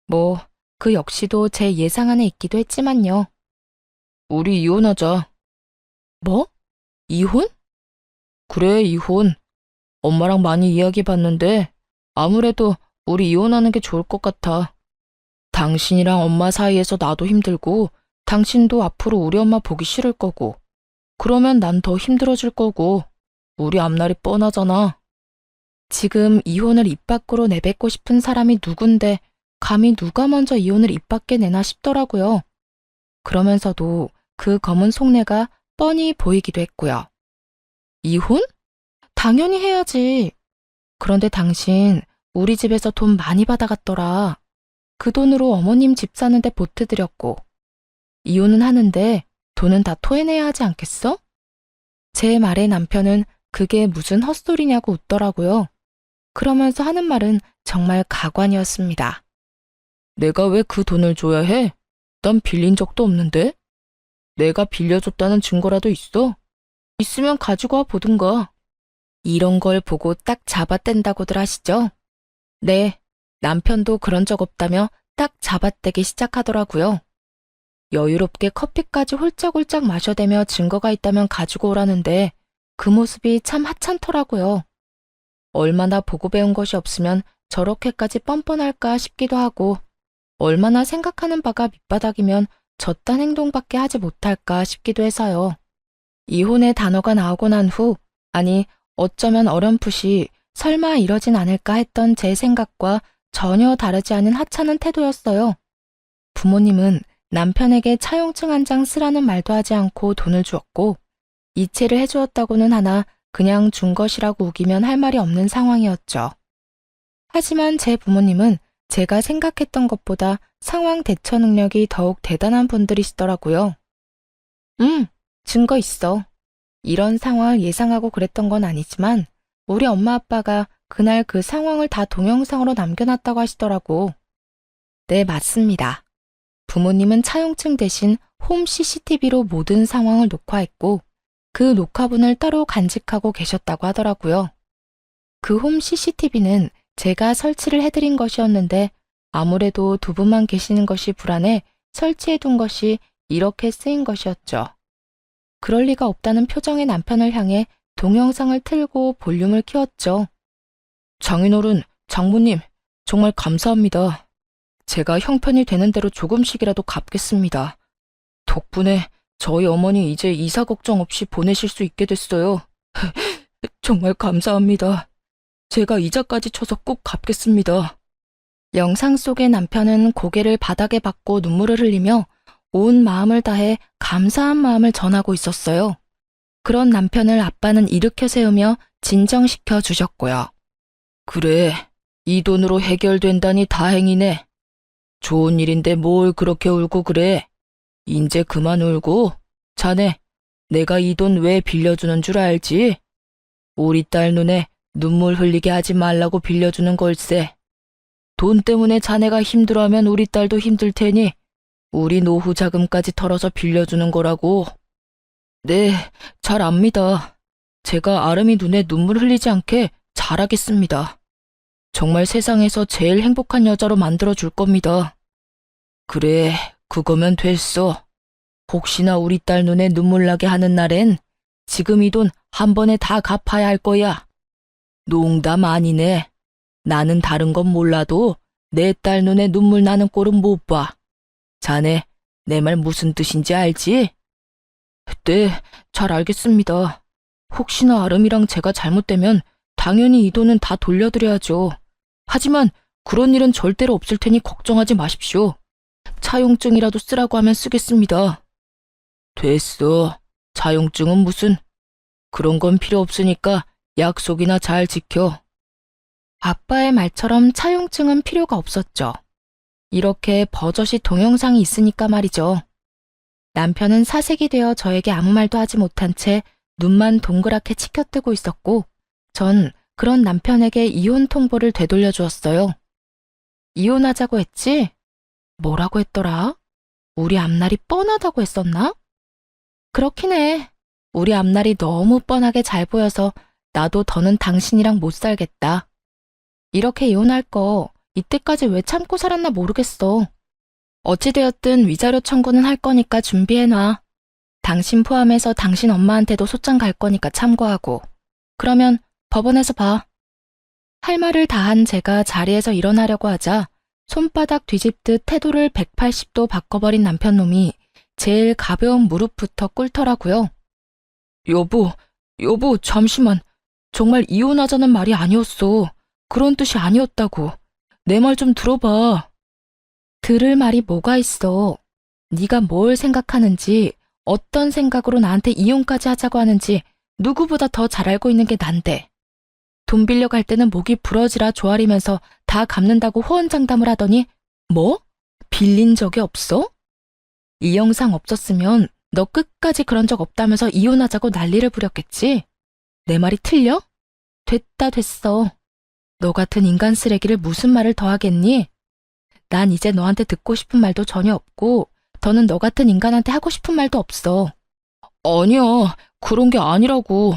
[SPEAKER 1] 뭐, 그 역시도 제 예상 안에 있기도 했지만요. 우리 이혼하자. 뭐? 이혼? 그래, 이혼. 엄마랑 많이 이야기해봤는데 아무래도 우리 이혼하는 게 좋을 것 같아. 당신이랑 엄마 사이에서 나도 힘들고 당신도 앞으로 우리 엄마 보기 싫을 거고 그러면 난 더 힘들어질 거고 우리 앞날이 뻔하잖아. 지금 이혼을 입 밖으로 내뱉고 싶은 사람이 누군데 감히 누가 먼저 이혼을 입 밖에 내나 싶더라고요. 그러면서도 그 검은 속내가 뻔히 보이기도 했고요. 이혼? 당연히 해야지. 그런데 당신 우리 집에서 돈 많이 받아갔더라. 그 돈으로 어머님 집 사는데 보태드렸고 이혼은 하는데 돈은 다 토해내야 하지 않겠어? 제 말에 남편은 그게 무슨 헛소리냐고 웃더라고요. 그러면서 하는 말은 정말 가관이었습니다. 내가 왜 그 돈을 줘야 해? 난 빌린 적도 없는데? 내가 빌려줬다는 증거라도 있어? 있으면 가지고 와 보든가. 이런 걸 보고 딱 잡아댄다고들 하시죠? 네, 남편도 그런 적 없다며 딱 잡아떼기 시작하더라고요. 여유롭게 커피까지 홀짝홀짝 마셔대며 증거가 있다면 가지고 오라는데 그 모습이 참 하찮더라고요. 얼마나 보고 배운 것이 없으면 저렇게까지 뻔뻔할까 싶기도 하고 얼마나 생각하는 바가 밑바닥이면 저딴 행동밖에 하지 못할까 싶기도 해서요. 이혼의 단어가 나오고 난 후, 아니 어쩌면 어렴풋이 설마 이러진 않을까 했던 제 생각과 전혀 다르지 않은 하찮은 태도였어요. 부모님은 남편에게 차용증 한 장 쓰라는 말도 하지 않고 돈을 주었고 이체를 해주었다고는 하나 그냥 준 것이라고 우기면 할 말이 없는 상황이었죠. 하지만 제 부모님은 제가 생각했던 것보다 상황 대처 능력이 더욱 대단한 분들이시더라고요. 증거 있어. 이런 상황을 예상하고 그랬던 건 아니지만 우리 엄마 아빠가 그날 그 상황을 다 동영상으로 남겨놨다고 하시더라고. 네, 맞습니다. 부모님은 차용증 대신 홈 CCTV로 모든 상황을 녹화했고 그 녹화분을 따로 간직하고 계셨다고 하더라고요. 그 홈 CCTV는 제가 설치를 해드린 것이었는데 아무래도 두 분만 계시는 것이 불안해 설치해둔 것이 이렇게 쓰인 것이었죠. 그럴 리가 없다는 표정의 남편을 향해 동영상을 틀고 볼륨을 키웠죠. 장인어른, 장모님, 정말 감사합니다. 제가 형편이 되는 대로 조금씩이라도 갚겠습니다. 덕분에 저희 어머니 이제 이사 걱정 없이 보내실 수 있게 됐어요. 정말 감사합니다. 제가 이자까지 쳐서 꼭 갚겠습니다. 영상 속의 남편은 고개를 바닥에 박고 눈물을 흘리며 온 마음을 다해 감사한 마음을 전하고 있었어요. 그런 남편을 아빠는 일으켜 세우며 진정시켜 주셨고요. 그래, 이 돈으로 해결된다니 다행이네. 좋은 일인데 뭘 그렇게 울고 그래. 인제 그만 울고. 자네, 내가 이 돈 왜 빌려주는 줄 알지? 우리 딸 눈에 눈물 흘리게 하지 말라고 빌려주는 걸세. 돈 때문에 자네가 힘들어하면 우리 딸도 힘들 테니 우리 노후 자금까지 털어서 빌려주는 거라고. 네, 잘 압니다. 제가 아름이 눈에 눈물 흘리지 않게 잘하겠습니다. 정말 세상에서 제일 행복한 여자로 만들어줄 겁니다. 그래, 그거면 됐어. 혹시나 우리 딸 눈에 눈물 나게 하는 날엔 지금 이 돈 한 번에 다 갚아야 할 거야. 농담 아니네. 나는 다른 건 몰라도 내 딸 눈에 눈물 나는 꼴은 못 봐. 자네, 내 말 무슨 뜻인지 알지? 네, 잘 알겠습니다. 혹시나 아름이랑 제가 잘못되면 당연히 이 돈은 다 돌려드려야죠. 하지만 그런 일은 절대로 없을 테니 걱정하지 마십시오. 차용증이라도 쓰라고 하면 쓰겠습니다. 됐어. 차용증은 무슨. 그런 건 필요 없으니까 약속이나 잘 지켜. 아빠의 말처럼 차용증은 필요가 없었죠. 이렇게 버젓이 동영상이 있으니까 말이죠. 남편은 사색이 되어 저에게 아무 말도 하지 못한 채 눈만 동그랗게 치켜뜨고 있었고 전 그런 남편에게 이혼 통보를 되돌려 주었어요. 이혼하자고 했지? 뭐라고 했더라? 우리 앞날이 뻔하다고 했었나? 그렇긴 해. 우리 앞날이 너무 뻔하게 잘 보여서 나도 더는 당신이랑 못 살겠다. 이렇게 이혼할 거 이때까지 왜 참고 살았나 모르겠어. 어찌되었든 위자료 청구는 할 거니까 준비해놔. 당신 포함해서 당신 엄마한테도 소장 갈 거니까 참고하고. 그러면 법원에서 봐. 할 말을 다 한 제가 자리에서 일어나려고 하자 손바닥 뒤집듯 태도를 180도 바꿔버린 남편놈이 제일 가벼운 무릎부터 꿇더라고요. 여보, 잠시만. 정말 이혼하자는 말이 아니었어. 그런 뜻이 아니었다고. 내 말 좀 들어봐. 들을 말이 뭐가 있어. 네가 뭘 생각하는지, 어떤 생각으로 나한테 이혼까지 하자고 하는지 누구보다 더 잘 알고 있는 게 난데. 돈 빌려갈 때는 목이 부러지라 조아리면서 다 갚는다고 호언장담을 하더니 뭐? 빌린 적이 없어? 이 영상 없었으면 너 끝까지 그런 적 없다면서 이혼하자고 난리를 부렸겠지? 내 말이 틀려? 됐어. 너 같은 인간 쓰레기를 무슨 말을 더 하겠니? 난 이제 너한테 듣고 싶은 말도 전혀 없고 더는 너 같은 인간한테 하고 싶은 말도 없어. 아니야, 그런 게 아니라고.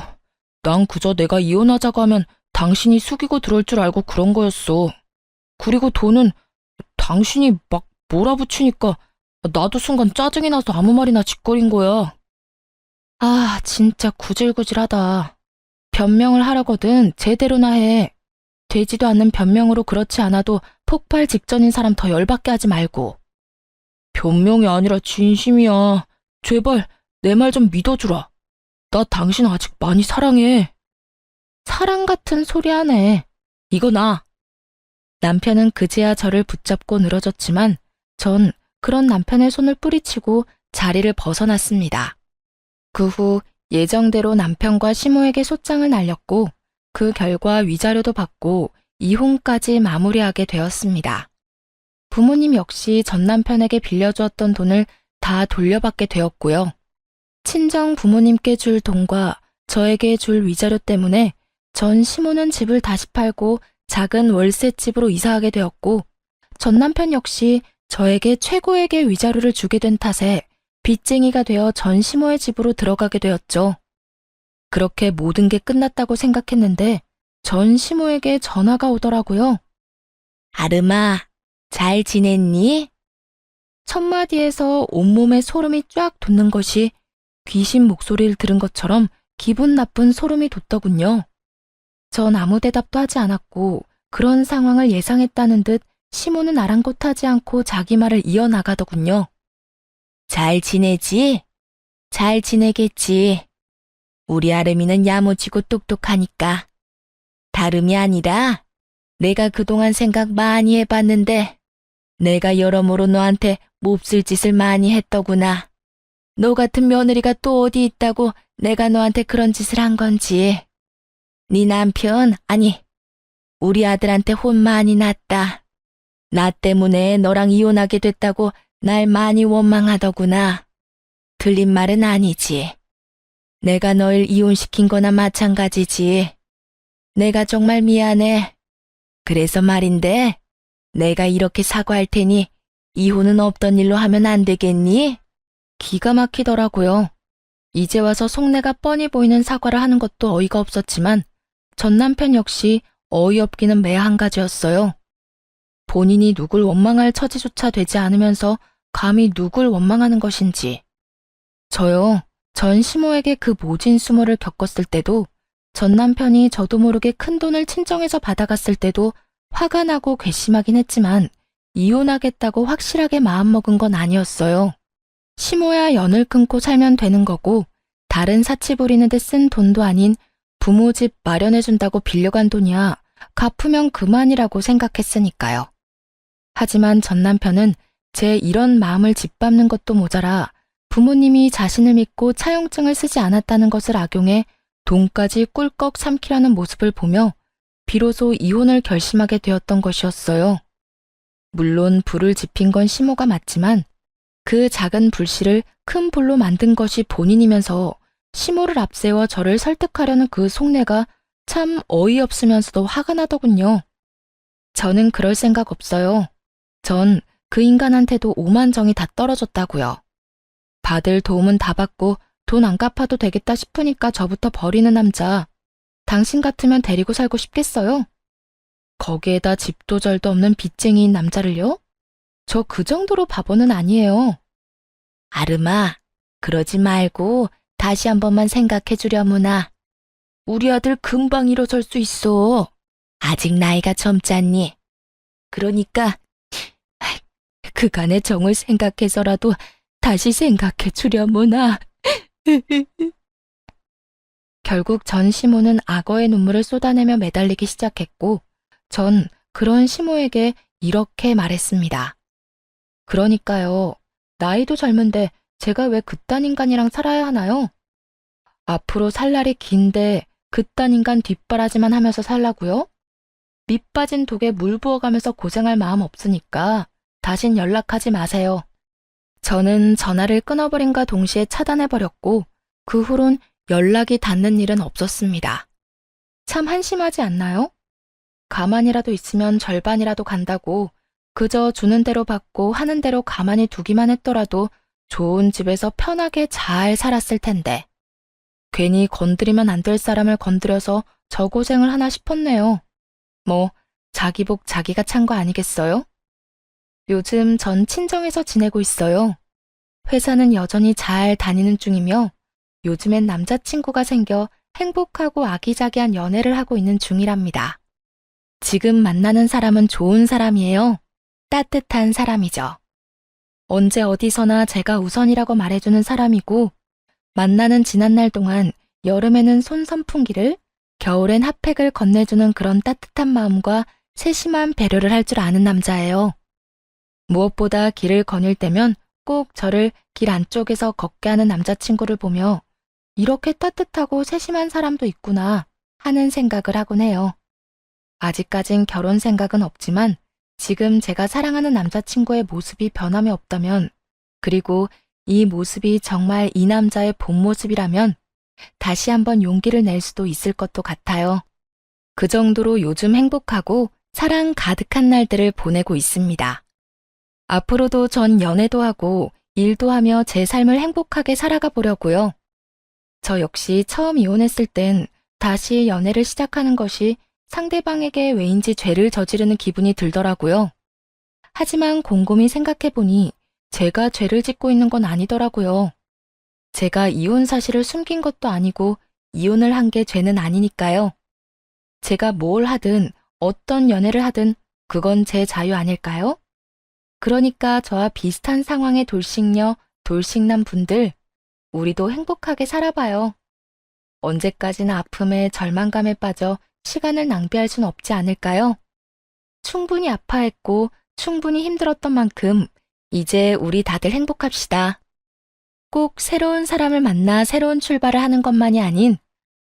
[SPEAKER 1] 난 그저 내가 이혼하자고 하면 당신이 숙이고 들어올 줄 알고 그런 거였어. 그리고 돈은 당신이 막 몰아붙이니까 나도 순간 짜증이 나서 아무 말이나 짓거린 거야. 아, 진짜 구질구질하다. 변명을 하려거든 제대로나 해. 되지도 않는 변명으로 그렇지 않아도 폭발 직전인 사람 더 열받게 하지 말고. 변명이 아니라 진심이야. 제발 내 말 좀 믿어주라. 나 당신 아직 많이 사랑해. 사랑 같은 소리 하네. 이거 나. 남편은 그제야 저를 붙잡고 늘어졌지만 전 그런 남편의 손을 뿌리치고 자리를 벗어났습니다. 그 후 예정대로 남편과 시모에게 소장을 날렸고 그 결과 위자료도 받고 이혼까지 마무리하게 되었습니다. 부모님 역시 전 남편에게 빌려주었던 돈을 다 돌려받게 되었고요. 친정 부모님께 줄 돈과 저에게 줄 위자료 때문에 전 시모는 집을 다시 팔고 작은 월세집으로 이사하게 되었고, 전 남편 역시 저에게 최고액의 위자료를 주게 된 탓에 빚쟁이가 되어 전 시모의 집으로 들어가게 되었죠. 그렇게 모든 게 끝났다고 생각했는데 전 시모에게 전화가 오더라고요. 아름아, 잘 지냈니? 첫마디에서 온몸에 소름이 쫙 돋는 것이 귀신 목소리를 들은 것처럼 기분 나쁜 소름이 돋더군요. 전 아무 대답도 하지 않았고 그런 상황을 예상했다는 듯 시모는 아랑곳하지 않고 자기 말을 이어나가더군요. 잘 지내지? 잘 지내겠지. 우리 아름이는 야무지고 똑똑하니까. 다름이 아니라 내가 그동안 생각 많이 해봤는데 내가 여러모로 너한테 몹쓸 짓을 많이 했더구나. 너 같은 며느리가 또 어디 있다고 내가 너한테 그런 짓을 한 건지. 네 남편, 아니, 우리 아들한테 혼 많이 났다. 나 때문에 너랑 이혼하게 됐다고 날 많이 원망하더구나. 틀린 말은 아니지. 내가 널 이혼시킨 거나 마찬가지지. 내가 정말 미안해. 그래서 말인데, 내가 이렇게 사과할 테니 이혼은 없던 일로 하면 안 되겠니? 기가 막히더라고요. 이제 와서 속내가 뻔히 보이는 사과를 하는 것도 어이가 없었지만 전 남편 역시 어이없기는 매 한 가지였어요. 본인이 누굴 원망할 처지조차 되지 않으면서 감히 누굴 원망하는 것인지. 저요, 전 시모에게 그 모진 수모를 겪었을 때도, 전 남편이 저도 모르게 큰 돈을 친정에서 받아갔을 때도 화가 나고 괘씸하긴 했지만 이혼하겠다고 확실하게 마음먹은 건 아니었어요. 시모야 연을 끊고 살면 되는 거고 다른 사치 부리는 데 쓴 돈도 아닌 부모 집 마련해준다고 빌려간 돈이야 갚으면 그만이라고 생각했으니까요. 하지만 전 남편은 제 이런 마음을 짓밟는 것도 모자라 부모님이 자신을 믿고 차용증을 쓰지 않았다는 것을 악용해 돈까지 꿀꺽 삼키려는 모습을 보며 비로소 이혼을 결심하게 되었던 것이었어요. 물론 불을 지핀 건 시모가 맞지만 그 작은 불씨를 큰 불로 만든 것이 본인이면서 시모를 앞세워 저를 설득하려는 그 속내가 참 어이없으면서도 화가 나더군요. 저는 그럴 생각 없어요. 전 그 인간한테도 오만정이 다 떨어졌다고요. 받을 도움은 다 받고 돈 안 갚아도 되겠다 싶으니까 저부터 버리는 남자. 당신 같으면 데리고 살고 싶겠어요? 거기에다 집도 절도 없는 빚쟁이인 남자를요? 저 그 정도로 바보는 아니에요. 아름아, 그러지 말고 다시 한 번만 생각해 주려무나. 우리 아들 금방 일어설 수 있어. 아직 나이가 젊잖니. 그러니까 그간의 정을 생각해서라도 다시 생각해 주려무나. 결국 전 시모는 악어의 눈물을 쏟아내며 매달리기 시작했고 전 그런 시모에게 이렇게 말했습니다. 그러니까요. 나이도 젊은데 제가 왜 그딴 인간이랑 살아야 하나요? 앞으로 살 날이 긴데 그딴 인간 뒷바라지만 하면서 살라고요? 밑 빠진 독에 물 부어가면서 고생할 마음 없으니까 다신 연락하지 마세요. 저는 전화를 끊어버린과 동시에 차단해버렸고 그 후론 연락이 닿는 일은 없었습니다. 참 한심하지 않나요? 가만히라도 있으면 절반이라도 간다고 그저 주는 대로 받고 하는 대로 가만히 두기만 했더라도 좋은 집에서 편하게 잘 살았을 텐데 괜히 건드리면 안 될 사람을 건드려서 저 고생을 하나 싶었네요. 뭐 자기 복 자기가 찬 거 아니겠어요? 요즘 전 친정에서 지내고 있어요. 회사는 여전히 잘 다니는 중이며 요즘엔 남자친구가 생겨 행복하고 아기자기한 연애를 하고 있는 중이랍니다. 지금 만나는 사람은 좋은 사람이에요. 따뜻한 사람이죠. 언제 어디서나 제가 우선이라고 말해주는 사람이고 만나는 지난날 동안 여름에는 손선풍기를 겨울엔 핫팩을 건네주는 그런 따뜻한 마음과 세심한 배려를 할 줄 아는 남자예요. 무엇보다 길을 거닐 때면 꼭 저를 길 안쪽에서 걷게 하는 남자친구를 보며 이렇게 따뜻하고 세심한 사람도 있구나 하는 생각을 하곤 해요. 아직까진 결혼 생각은 없지만 지금 제가 사랑하는 남자친구의 모습이 변함이 없다면, 그리고 이 모습이 정말 이 남자의 본 모습이라면 다시 한번 용기를 낼 수도 있을 것도 같아요. 그 정도로 요즘 행복하고 사랑 가득한 날들을 보내고 있습니다. 앞으로도 전 연애도 하고 일도 하며 제 삶을 행복하게 살아가 보려고요. 저 역시 처음 이혼했을 땐 다시 연애를 시작하는 것이 상대방에게 왜인지 죄를 저지르는 기분이 들더라고요. 하지만 곰곰이 생각해보니 제가 죄를 짓고 있는 건 아니더라고요. 제가 이혼 사실을 숨긴 것도 아니고 이혼을 한 게 죄는 아니니까요. 제가 뭘 하든 어떤 연애를 하든 그건 제 자유 아닐까요? 그러니까 저와 비슷한 상황의 돌싱녀, 돌싱남 분들, 우리도 행복하게 살아봐요. 언제까지나 아픔에 절망감에 빠져 시간을 낭비할 순 없지 않을까요? 충분히 아파했고 충분히 힘들었던 만큼 이제 우리 다들 행복합시다. 꼭 새로운 사람을 만나 새로운 출발을 하는 것만이 아닌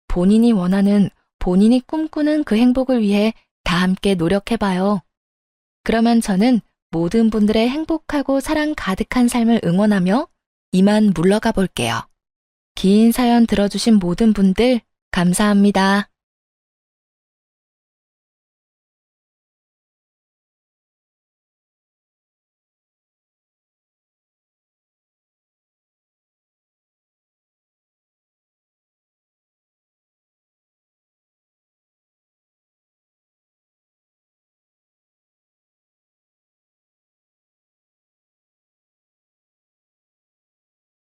[SPEAKER 1] 본인이 원하는, 본인이 꿈꾸는 그 행복을 위해 다 함께 노력해봐요. 그러면 저는 모든 분들의 행복하고 사랑 가득한 삶을 응원하며 이만 물러가 볼게요. 긴 사연 들어주신 모든 분들 감사합니다.